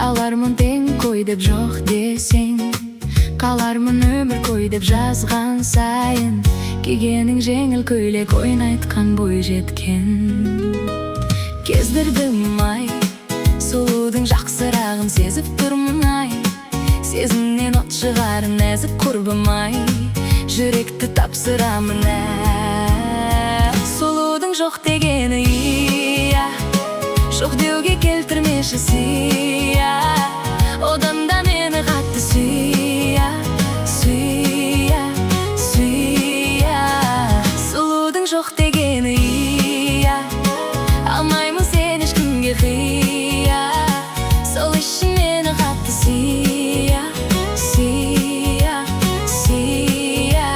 Алармын тең қой деп жоқ десең, қалармын өмір қой деп жазған сайын, кигенің жеңіл көйлек ойнайтқан бой жеткен. Кездірдім ай, сұлудың жақсырағын сезіп тұрмын ай, сезімнен от шығар нәзік құрбым ай, жүректі тапсырамын сұлудың жоқ дегені иә, жоқ деуге келтірмеші сия, одан да мені қатты сүйя, сүйя, сүйя. Сұлудың жоқ дегені иә, алмаймын сен ешкімге қия, сол үшін мені қатты сүйя, сүйя, сүйя.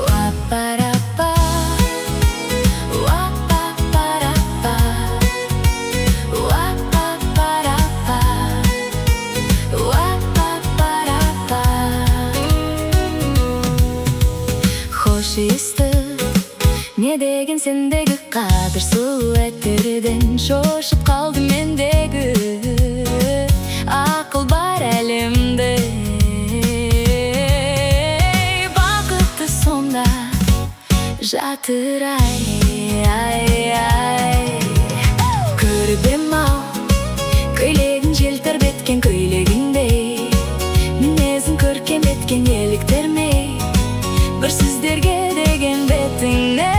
Уа-па-ра-па, уа-па-па-ра-па, уа-па-па-ра-па, уа-па-па-ра-па. Хош иісті не деген сендегі қадір сұлу әттерден шошып қалдым мендегі ақыл бар әлемде. Бақытты сонда жатыр ай, ай, ай. Көріп ем ау, көйлегін желтірбеткен көйлегіндей, мінезін көркем еткен еліктермей, бір сіздерге деген бетіңне.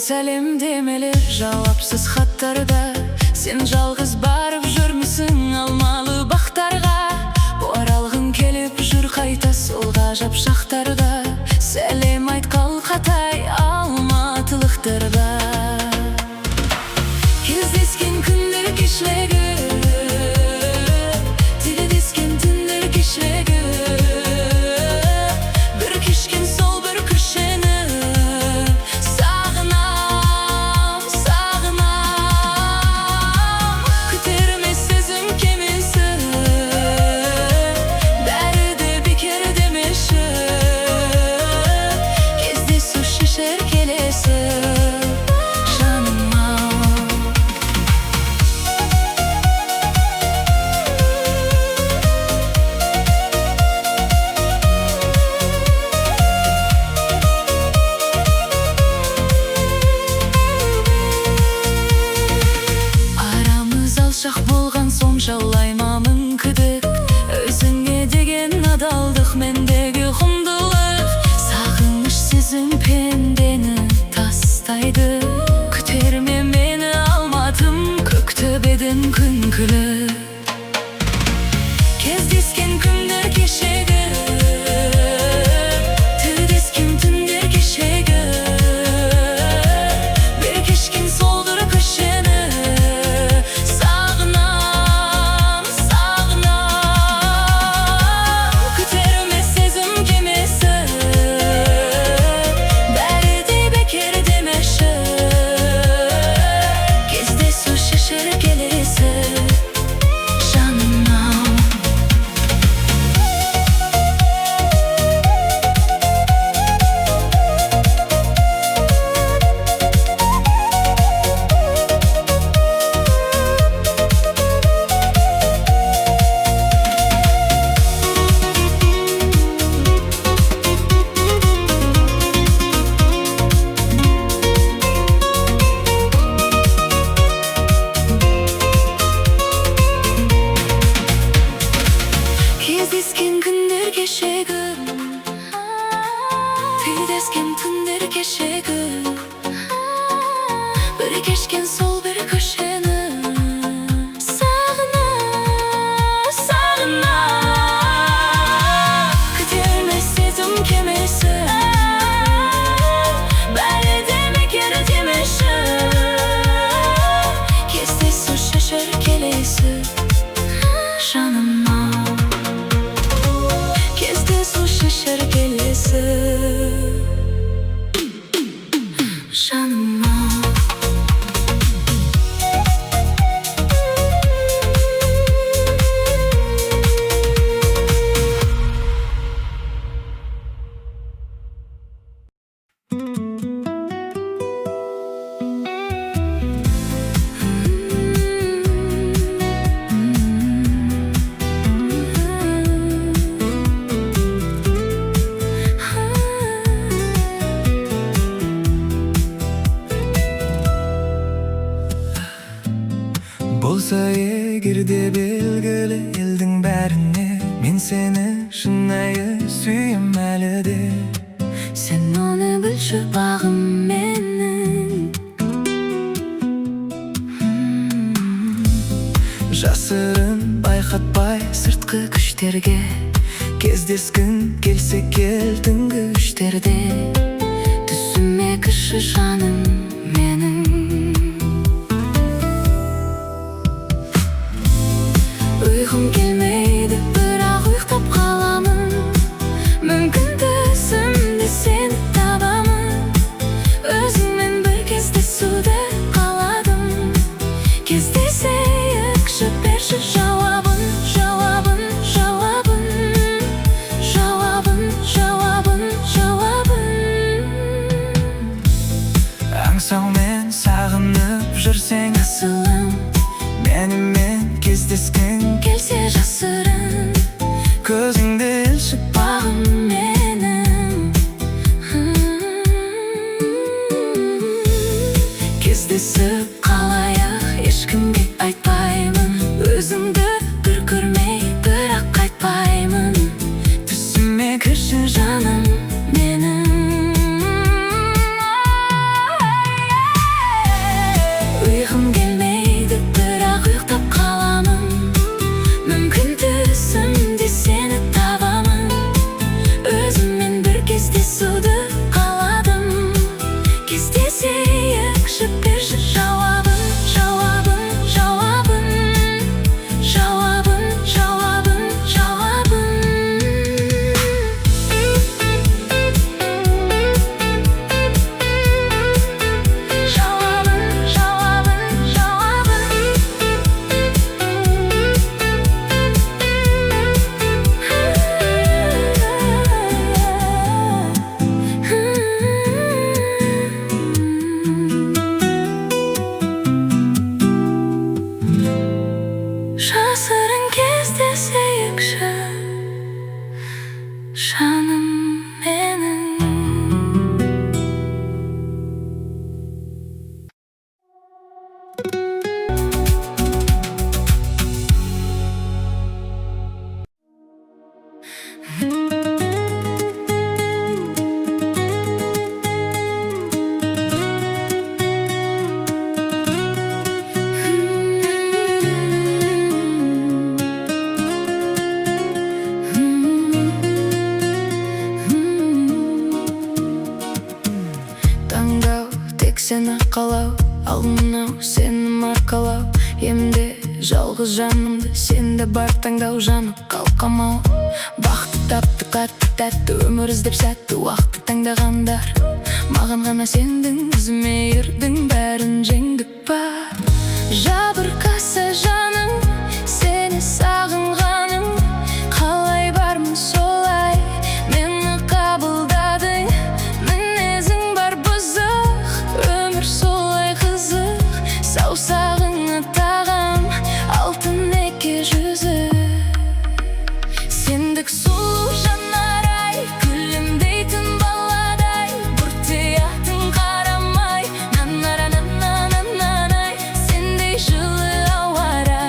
Сәлемдемелер жауапсыз хаттарда, сен жалғыз барып жүрмісің алмалы бақтарға, оралғың келіп жүр қайта сол ғажап шақтарда, сәлем айт қалқатай алматылықтарға. Кездескен күндер кешегі, тілдескен түндер кешегі, бір кешкен сол бір күшені Жүздескен күндер кешегі, бірі кешкен сол бір көшені. Сағына, сағына, күтерме сезім кемесі, бәрі демек ері демеші. Кездесу шешер келесі жаныма, кездесу шешер келесі жаныма. Болса егерде белгілі елдің бәріне, мен сені шынайы сүйем әлі де. Сен оны білші бағым менің. Жасырын байқатпай сыртқы күштерге, кездескін келсе кел түнгі үштерде. Түсіме кіші жаным менің. Ұйқым келмейді, бірақ ұйықтап қаламын. Мүмкін түсімде сені табамын. Өзіңмен бір кездесуді қаладым. Кездесейік, жіберші жауабын, жауабын, жауабын, жауабын, жауабын, жауабын. Аңсаумен сағынып жүрсең Асылым, менімен кездескің келсе жасырын, көзіңді ілшік бағым менің. кездесіп Қалайық, ешкімге айтпаймын. Өзіңді бір көрмей, бірақ қайтпаймын. түсіме кірші Жаным менің. Ұйқым келмейді, бірақ ұйықтап қаламын. Мүмкін түсімде сені табамын. Өзіммен бір кездесуді қаладым. Кездесейік, жіберші жауабын, жауабын, жауабын, жауабын, жауабын, жауабын. Жауабын, жауабын, жасырын кездесейікші жаным менің. Таңдау тек сені қалау, ал мынау сені маркалау. Емде жалғыз жанымды сенде бар таңдау, жанып қалқамау. Бақытты тапты қатты тәтті, өмір іздеп сәтті уақытты таңдағандар. Маған ғана сендің, өзіме ердің, бәрін жеңдік па. Жабырқаса жаным, сені сағынғаным. Қалай бармын солай, мені қабылдадың. Мінезің бар бұзық, өмір солай қызық. Саусағыңа тағам, алтын неке жүзі. Сендік сұлу жанарай, күлімдейтін баладай. Бұртиятын қарамай, нанара-нанананай. Сендей жылы ауара,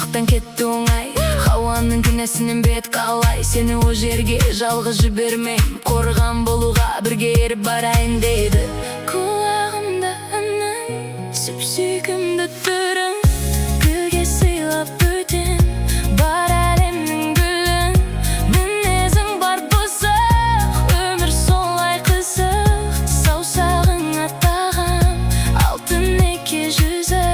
бактан кетти оңай. Хауанын күнәсінен бет қалай. Сені о жерге жалғыз жібермейм, қорған болуға бірге еріп барайын дейді. Құлағымда үнің, сүп-сүйкімді түрің, гүлге сыйлап бөтен бар әлемнің гүлін. Мінезің бар бұзық, өмір солай қызық, саусағыңа тағам алтын неке жүзі.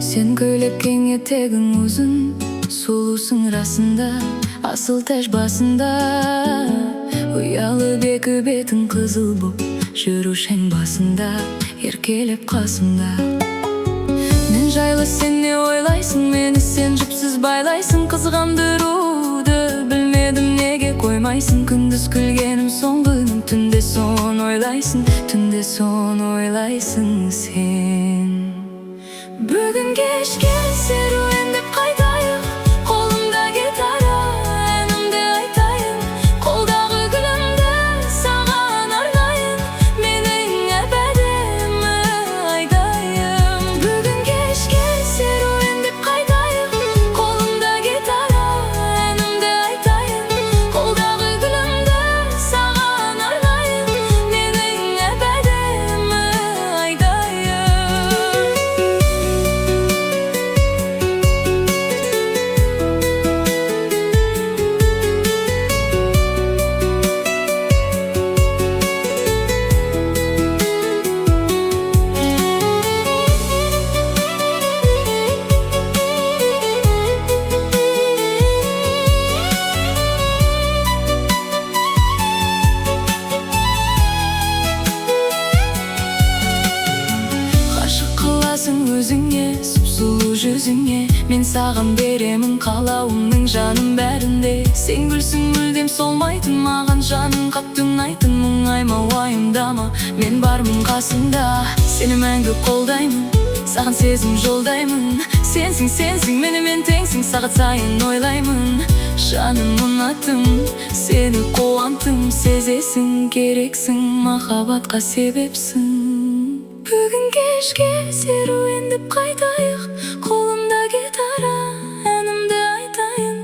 Сен көйлектің етегің ұзын, сұлусың расында, асыл тәж басында. Ұялы бекі бетің қызыл боп, жүрушең басында, еркелеп қасымда. Мен жайлы сен не ойлайсың, мені сен жіпсіз байлайсың. Қызғандыруды білмедім, неге қоймайсың. Күндіз күлгенім соңғының, түнде сон ойлайсың, түнде сон ойлайсың сен. Бүгін кешке серуендеп қайтайық, қолымда гитара, әнімді айтайын. Қолдағы гүлімді саған арнайын, менің әп-әдемі айдайым. Бүгін кешке серуендеп қайтайық, қолымда гитара, әнімді айтайын. Қолдағы гүлімді саған арнайын, менің әп-әдемі айдайым. Өзіңе, сұп-сұлу жүзіңе, мен саған беремін қалауымның жаным бәрінде. Сен гүлсің мүлдем солмайтын, маған жаным қатты ұнайтын. Мұңайма, уайымдама, мен бармын қасында. Сені мәңгі қолдаймын, саған сезім жолдаймын. Сенсің, менімен теңсің, сағат сайын ойлаймын. Жаным ұнаттым, сені қуантым, сезесің, керексің, махаббатқа себепсің. Бүгін кешке серуендеп қайтайық, қолымда гитара, әнімді айтайын.